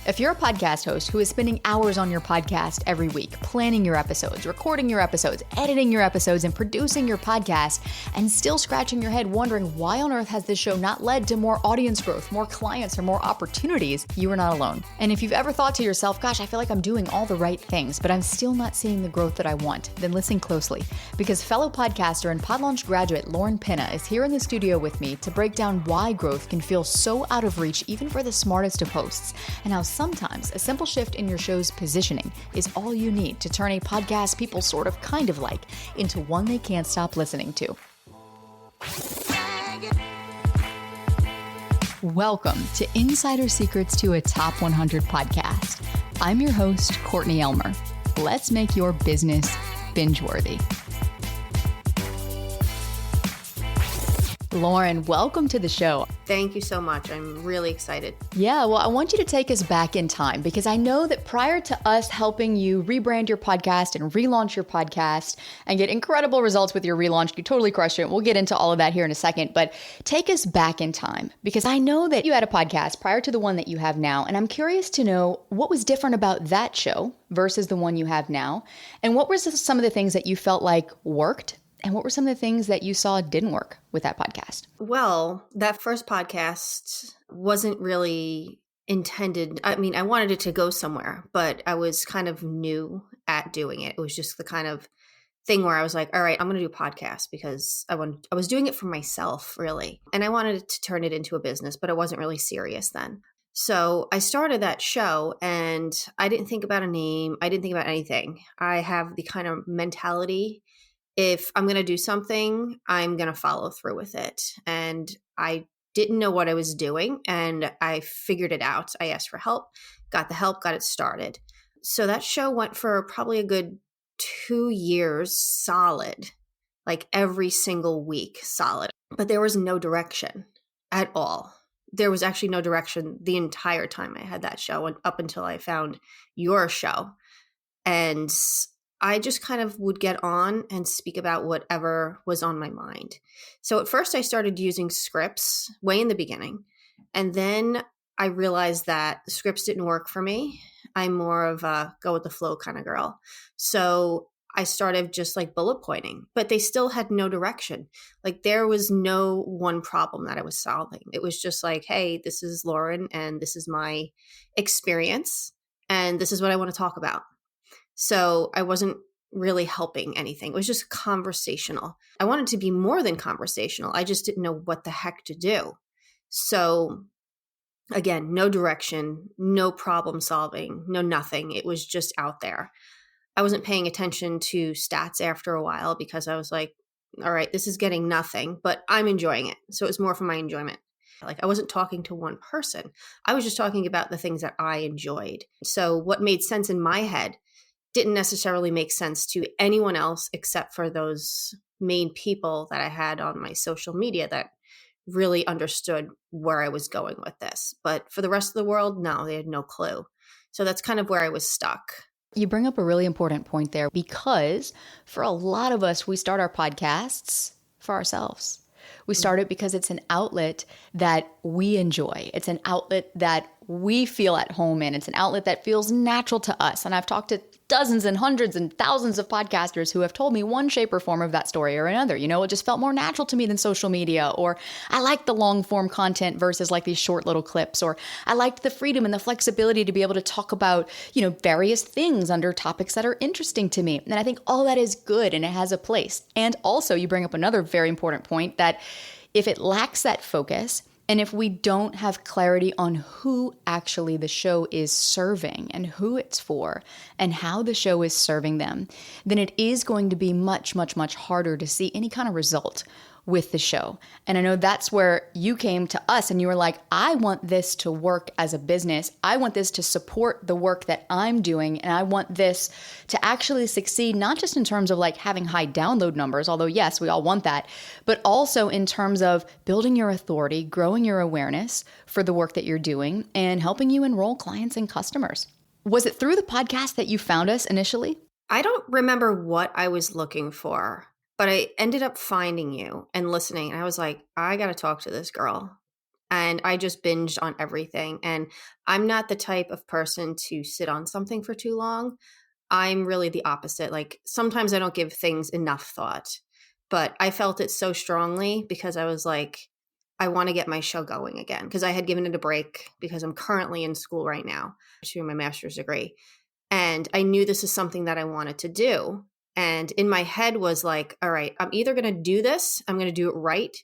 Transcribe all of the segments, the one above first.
If you're a podcast host who is spending hours on your podcast every week, planning your episodes, recording your episodes, editing your episodes, and producing your podcast, and still scratching your head wondering why on earth has this show not led to more audience growth, more clients, or more opportunities, you are not alone. And if you've ever thought to yourself, gosh, I feel like I'm doing all the right things, but I'm still not seeing the growth that I want, then listen closely, because fellow podcaster and PodLaunch graduate Lauren Penna is here in the studio with me to break down why growth can feel so out of reach even for the smartest of hosts, and how sometimes a simple shift in your show's positioning is all you need to turn a podcast people sort of kind of like into one they can't stop listening to. Welcome to Insider Secrets to a Top 100 podcast. I'm your host, Courtney Elmer. Let's make your business binge-worthy. Lauren, welcome to the show. Thank you so much. I'm really excited. Yeah, well, I want you to take us back in time because I know that prior to us helping you rebrand your podcast and relaunch your podcast and get incredible results with your relaunch, you totally crushed it. We'll get into all of that here in a second, but take us back in time because I know that you had a podcast prior to the one that you have now, and I'm curious to know what was different about that show versus the one you have now, and what were some of the things that you felt like worked, and what were some of the things that you saw didn't work with that podcast? Well, that first podcast wasn't really intended. I mean, I wanted it to go somewhere, but I was kind of new at doing it. It was just the kind of thing where I was like, all right, I'm going to do a podcast because I was doing it for myself, really. And I wanted to turn it into a business, but I wasn't really serious then. So I started that show and I didn't think about a name. I didn't think about anything. I have the kind of mentality, if I'm going to do something, I'm going to follow through with it. And I didn't know what I was doing and I figured it out. I asked for help, got it started. So that show went for probably a good 2 years solid, like every single week solid. But there was no direction at all. There was actually no direction the entire time I had that show and up until I found your show. And I just kind of would get on and speak about whatever was on my mind. So at first I started using scripts way in the beginning. And then I realized that scripts didn't work for me. I'm more of a go with the flow kind of girl. So I started just like bullet pointing, but they still had no direction. Like there was no one problem that I was solving. It was just like, hey, this is Lauren and this is my experience and this is what I want to talk about. So I wasn't really helping anything. It was just conversational. I wanted to be more than conversational. I just didn't know what the heck to do. So again, no direction, no problem solving, no nothing. It was just out there. I wasn't paying attention to stats after a while because I was like, all right, this is getting nothing, but I'm enjoying it. So it was more for my enjoyment. Like I wasn't talking to one person. I was just talking about the things that I enjoyed. So what made sense in my head didn't necessarily make sense to anyone else except for those main people that I had on my social media that really understood where I was going with this. But for the rest of the world, no, they had no clue. So that's kind of where I was stuck. You bring up a really important point there because for a lot of us, we start our podcasts for ourselves. We start it because it's an outlet that we enjoy. It's an outlet that we feel at home in. It's an outlet that feels natural to us. And I've talked to dozens and hundreds and thousands of podcasters who have told me one shape or form of that story or another. You know, it just felt more natural to me than social media, or I like the long form content versus like these short little clips, or I liked the freedom and the flexibility to be able to talk about, you know, various things under topics that are interesting to me. And I think all that is good and it has a place. And also you bring up another very important point that if it lacks that focus, and if we don't have clarity on who actually the show is serving and who it's for and how the show is serving them, then it is going to be much, much, much harder to see any kind of result with the show. And I know that's where you came to us and you were like, I want this to work as a business. I want this to support the work that I'm doing. And I want this to actually succeed, not just in terms of like having high download numbers, although yes, we all want that, but also in terms of building your authority, growing your awareness for the work that you're doing and helping you enroll clients and customers. Was it through the podcast that you found us initially? I don't remember what I was looking for. But I ended up finding you and listening. And I was like, I got to talk to this girl. and I just binged on everything. And I'm not the type of person to sit on something for too long. I'm really the opposite. Like sometimes I don't give things enough thought, but I felt it so strongly because I was like, I want to get my show going again because I had given it a break because I'm currently in school right now, pursuing my master's degree. And I knew this is something that I wanted to do. And in my head was like, all right, I'm either going to do this, I'm going to do it right,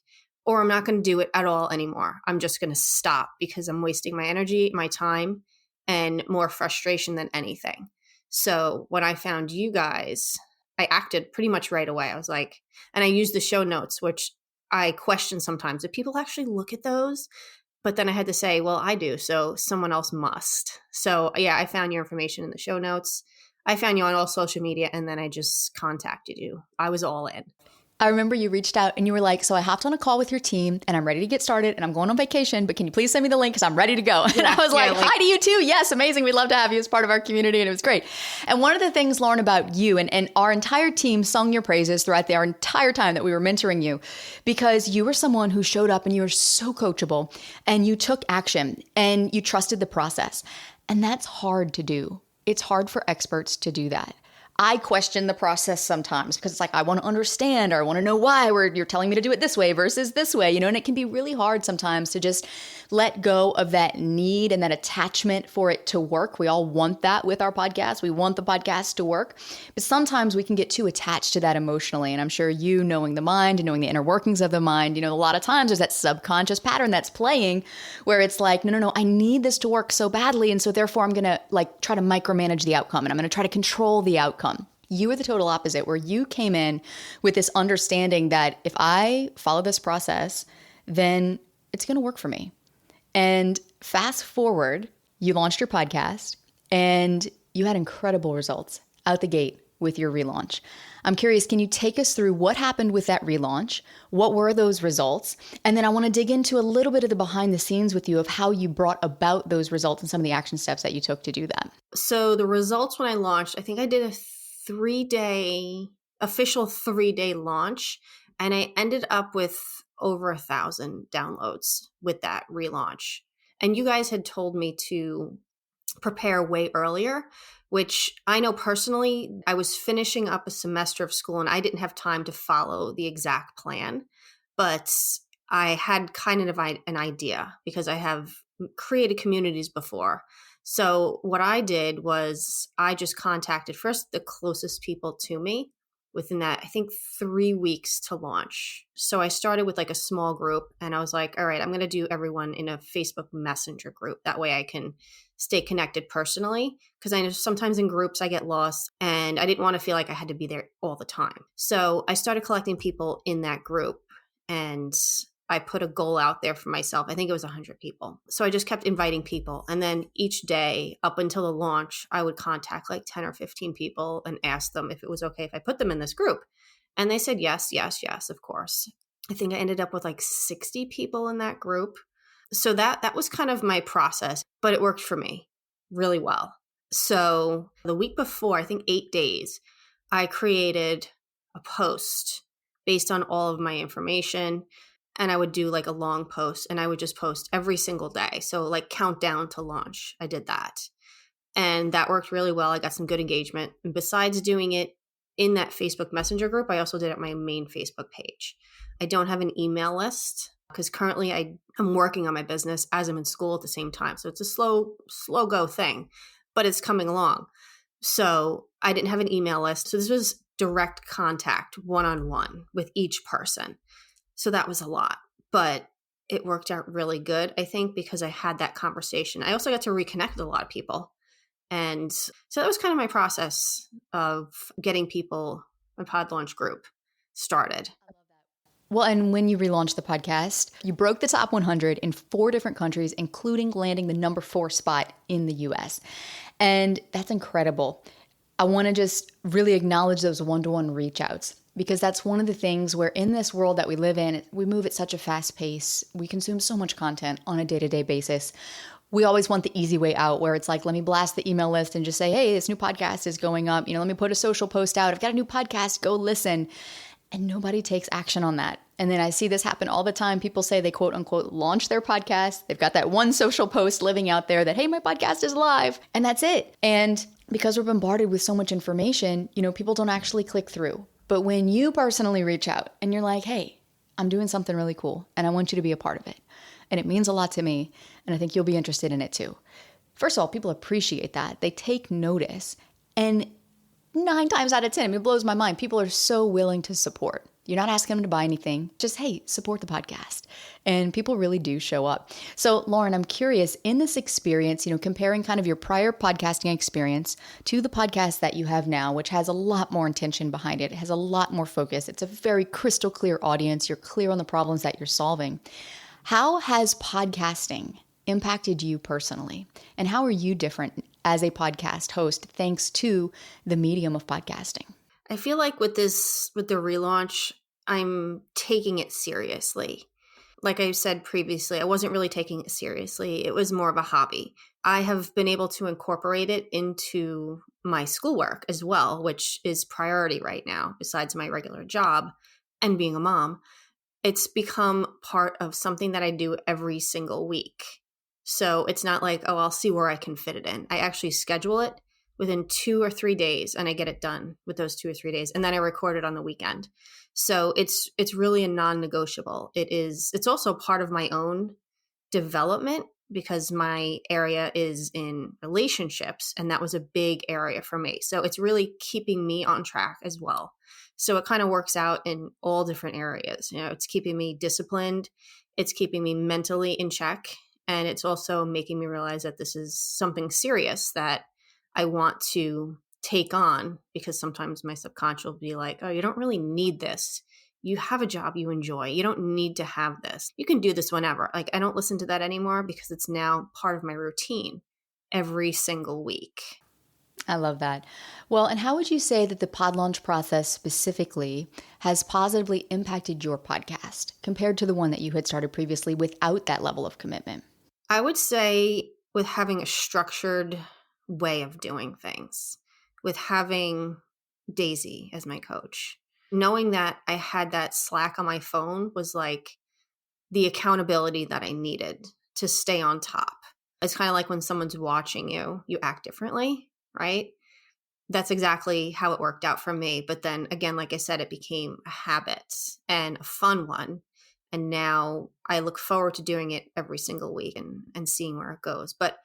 or I'm not going to do it at all anymore. I'm just going to stop because I'm wasting my energy, my time, and more frustration than anything. So when I found you guys, I acted pretty much right away. I was like, and I used the show notes, which I question sometimes. Do people actually look at those? But then I had to say, well, I do, so someone else must. So yeah, I found your information in the show notes. I found you on all social media, and then I just contacted you. I was all in. I remember you reached out and you were like, so I hopped on a call with your team and I'm ready to get started and I'm going on vacation, but can you please send me the link because I'm ready to go? And I was like, hi to you too. Yes, amazing. We'd love to have you as part of our community. And it was great. And one of the things, Lauren, about you and our entire team sung your praises throughout our entire time that we were mentoring you, because you were someone who showed up and you were so coachable and you took action and you trusted the process. And that's hard to do. It's hard for experts to do that. I question the process sometimes because it's like, I want to understand, or I want to know why you're telling me to do it this way versus this way, and it can be really hard sometimes to just let go of that need and that attachment for it to work. We all want that with our podcast. We want the podcast to work, but sometimes we can get too attached to that emotionally. And I'm sure knowing the mind and knowing the inner workings of the mind, a lot of times there's that subconscious pattern that's playing where it's like, no, I need this to work so badly. And so therefore I'm going to try to micromanage the outcome and I'm going to try to control the outcome. You were the total opposite, where you came in with this understanding that if I follow this process, then it's going to work for me. And fast forward, you launched your podcast and you had incredible results out the gate with your relaunch. I'm curious, can you take us through what happened with that relaunch? What were those results? And then I want to dig into a little bit of the behind the scenes with you of how you brought about those results and some of the action steps that you took to do that. So the results when I launched, I think I did a official 3-day launch, and I ended up with over 1,000 downloads with that relaunch. And you guys had told me to prepare way earlier, which I know personally, I was finishing up a semester of school and I didn't have time to follow the exact plan, but I had kind of an idea because I have created communities before. So what I did was I just contacted first the closest people to me within that, I think 3 weeks to launch. So I started with a small group and I was like, all right, I'm going to do everyone in a Facebook Messenger group. That way I can stay connected personally, because I know sometimes in groups I get lost and I didn't want to feel like I had to be there all the time. So I started collecting people in that group and I put a goal out there for myself. I think it was 100 people. So I just kept inviting people. And then each day up until the launch, I would contact 10 or 15 people and ask them if it was okay if I put them in this group. And they said, yes, of course. I think I ended up with 60 people in that group. So that was kind of my process, but it worked for me really well. So the week before, I think 8 days, I created a post based on all of my information. And I would do a long post and I would just post every single day. So countdown to launch. I did that. And that worked really well. I got some good engagement. And besides doing it in that Facebook Messenger group, I also did it on my main Facebook page. I don't have an email list because currently I'm working on my business as I'm in school at the same time. So it's a slow go thing, but it's coming along. So I didn't have an email list. So this was direct contact one-on-one with each person. So that was a lot, but it worked out really good, I think, because I had that conversation. I also got to reconnect with a lot of people. And so that was kind of my process of getting people, my PodLaunch group started. Well, and when you relaunched the podcast, you broke the top 100 in 4 different countries, including landing the number 4 spot in the US. And that's incredible. I want to just really acknowledge those one-to-one reach outs, because that's one of the things where in this world that we live in, we move at such a fast pace. We consume so much content on a day-to-day basis. We always want the easy way out where it's let me blast the email list and just say, hey, this new podcast is going up. Let me put a social post out. I've got a new podcast. Go listen. and nobody takes action on that. And then I see this happen all the time. People say they quote unquote launch their podcast. They've got that one social post living out there that, hey, my podcast is live, and that's it. And because we're bombarded with so much information, people don't actually click through. But when you personally reach out and you're like, hey, I'm doing something really cool and I want you to be a part of it, and it means a lot to me, and I think you'll be interested in it too. First of all, people appreciate that. They take notice. And 9 times out of 10, it blows my mind. People are so willing to support. You're not asking them to buy anything. Just, hey, support the podcast. And people really do show up. So, Lauren, I'm curious, in this experience, comparing kind of your prior podcasting experience to the podcast that you have now, which has a lot more intention behind it. It has a lot more focus. It's a very crystal clear audience. You're clear on the problems that you're solving. How has podcasting impacted you personally? And how are you different as a podcast host thanks to the medium of podcasting? I feel like with the relaunch, I'm taking it seriously. Like I said previously, I wasn't really taking it seriously. It was more of a hobby. I have been able to incorporate it into my schoolwork as well, which is priority right now, besides my regular job and being a mom. It's become part of something that I do every single week. So it's not like, oh, I'll see where I can fit it in. I actually schedule it within 2 or 3 days, and I get it done with those 2 or 3 days. And then I record it on the weekend. So it's really a non-negotiable. It's also part of my own development because my area is in relationships, and that was a big area for me. So it's really keeping me on track as well. So it kind of works out in all different areas. It's keeping me disciplined. It's keeping me mentally in check. And it's also making me realize that this is something serious that I want to take on, because sometimes my subconscious will be like, oh, you don't really need this. You have a job you enjoy. You don't need to have this. You can do this whenever. Like, I don't listen to that anymore because it's now part of my routine every single week. I love that. Well, and how would you say that the PodLaunch process specifically has positively impacted your podcast compared to the one that you had started previously without that level of commitment? I would say with having a structured way of doing things, with having Daisy as my coach, knowing that I had that Slack on my phone was like the accountability that I needed to stay on top. It's kind of like when someone's watching you, you act differently, right? That's exactly how it worked out for me. But then again, like I said, it became a habit and a fun one. And now I look forward to doing it every single week and seeing where it goes. But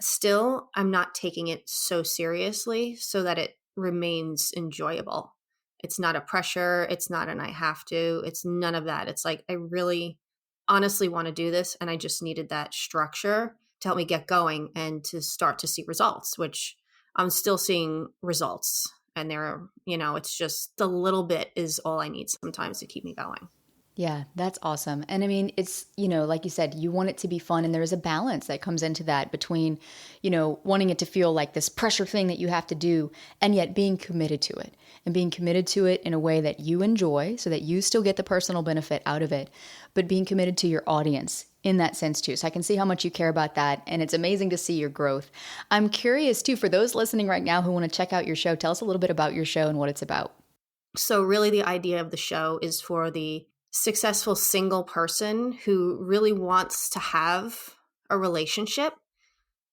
still, I'm not taking it so seriously so that it remains enjoyable. It's not a pressure. It's not an I have to. It's none of that. It's like I really honestly want to do this, and I just needed that structure to help me get going and to start to see results, which I'm still seeing results. And it's just a little bit is all I need sometimes to keep me going. Yeah, that's awesome. And I mean, it's, like you said, you want it to be fun. And there is a balance that comes into that between, wanting it to feel like this pressure thing that you have to do, and yet being committed to it, and being committed to it in a way that you enjoy so that you still get the personal benefit out of it, but being committed to your audience in that sense too. So I can see how much you care about that. And it's amazing to see your growth. I'm curious too, for those listening right now who want to check out your show, tell us a little bit about your show and what it's about. So really the idea of the show is for the successful single person who really wants to have a relationship.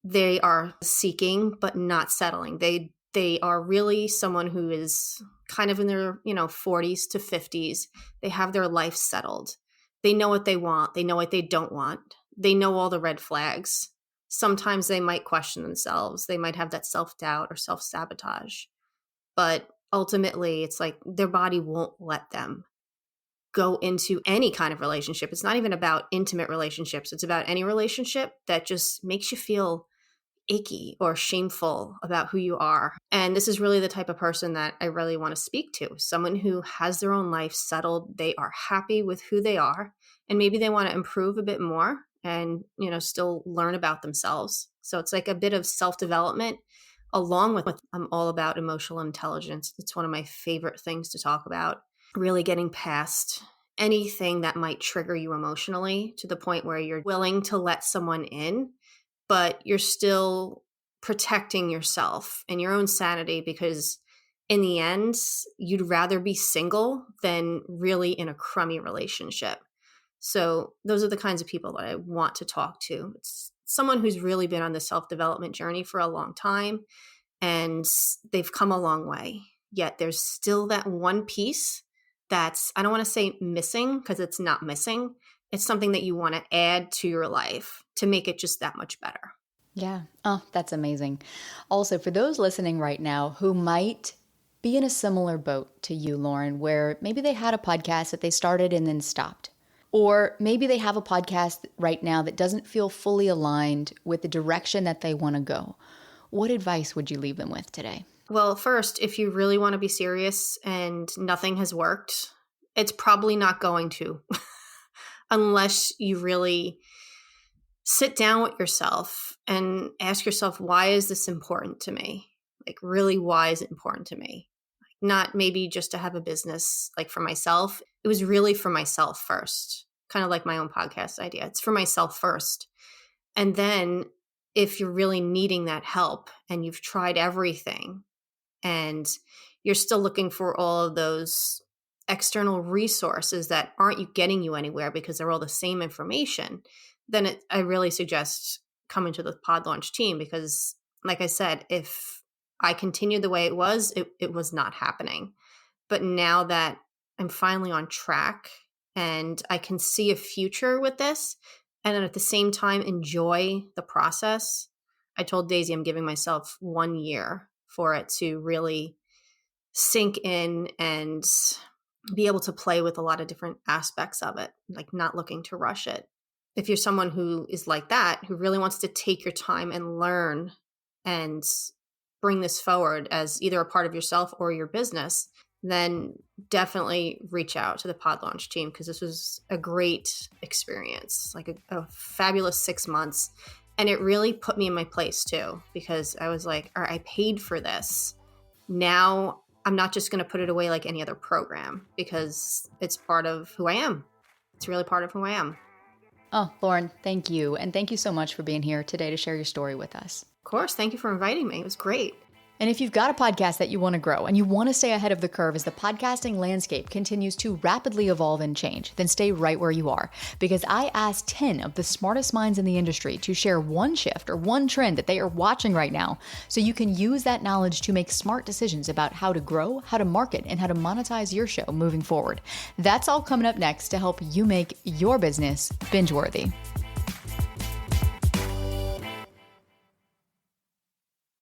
They are seeking but not settling. They are really someone who is kind of in their 40s to 50s. They have their life settled. They know what they want. They know what they don't want. They know all the red flags. Sometimes they might question themselves. They might have that self-doubt or self-sabotage. But ultimately, it's like their body won't let them go into any kind of relationship. It's not even about intimate relationships. It's about any relationship that just makes you feel icky or shameful about who you are. And this is really the type of person that I really want to speak to. Someone who has their own life settled. They are happy with who they are. And maybe they want to improve a bit more and, still learn about themselves. So it's like a bit of self-development along with I'm all about emotional intelligence. It's one of my favorite things to talk about. Really getting past anything that might trigger you emotionally to the point where you're willing to let someone in, but you're still protecting yourself and your own sanity, because in the end, you'd rather be single than really in a crummy relationship. So those are the kinds of people that I want to talk to. It's someone who's really been on the self-development journey for a long time, and they've come a long way. Yet there's still that one piece that's, I don't want to say missing, because it's not missing. It's something that you want to add to your life to make it just that much better. Yeah. Oh, that's amazing. Also, for those listening right now who might be in a similar boat to you, Lauren, where maybe they had a podcast that they started and then stopped. Or maybe they have a podcast right now that doesn't feel fully aligned with the direction that they want to go. What advice would you leave them with today? Well, first, if you really want to be serious and nothing has worked, it's probably not going to, unless you really sit down with yourself and ask yourself, why is this important to me? Like, really, why is it important to me? Not maybe just to have a business, like for myself. It was really for myself first, kind of like my own podcast idea. It's for myself first. And then if you're really needing that help and you've tried everything and you're still looking for all of those external resources that aren't getting you anywhere because they're all the same information, then I really suggest coming to the PodLaunch team, because like I said, if I continued the way it was not happening. But now that I'm finally on track and I can see a future with this, and then at the same time enjoy the process, I told Daisy I'm giving myself 1 year for it to really sink in and be able to play with a lot of different aspects of it, like not looking to rush it. If you're someone who is like that, who really wants to take your time and learn and bring this forward as either a part of yourself or your business, then definitely reach out to the PodLaunch team, because this was a great experience, like a fabulous 6 months. And it really put me in my place too, because I was like, all right, I paid for this. Now I'm not just going to put it away like any other program, because it's part of who I am. It's really part of who I am. Oh, Lauren, thank you. And thank you so much for being here today to share your story with us. Of course. Thank you for inviting me. It was great. And if you've got a podcast that you want to grow and you want to stay ahead of the curve as the podcasting landscape continues to rapidly evolve and change, then stay right where you are. Because I asked 10 of the smartest minds in the industry to share one shift or one trend that they are watching right now, so you can use that knowledge to make smart decisions about how to grow, how to market, and how to monetize your show moving forward. That's all coming up next to help you make your business binge-worthy.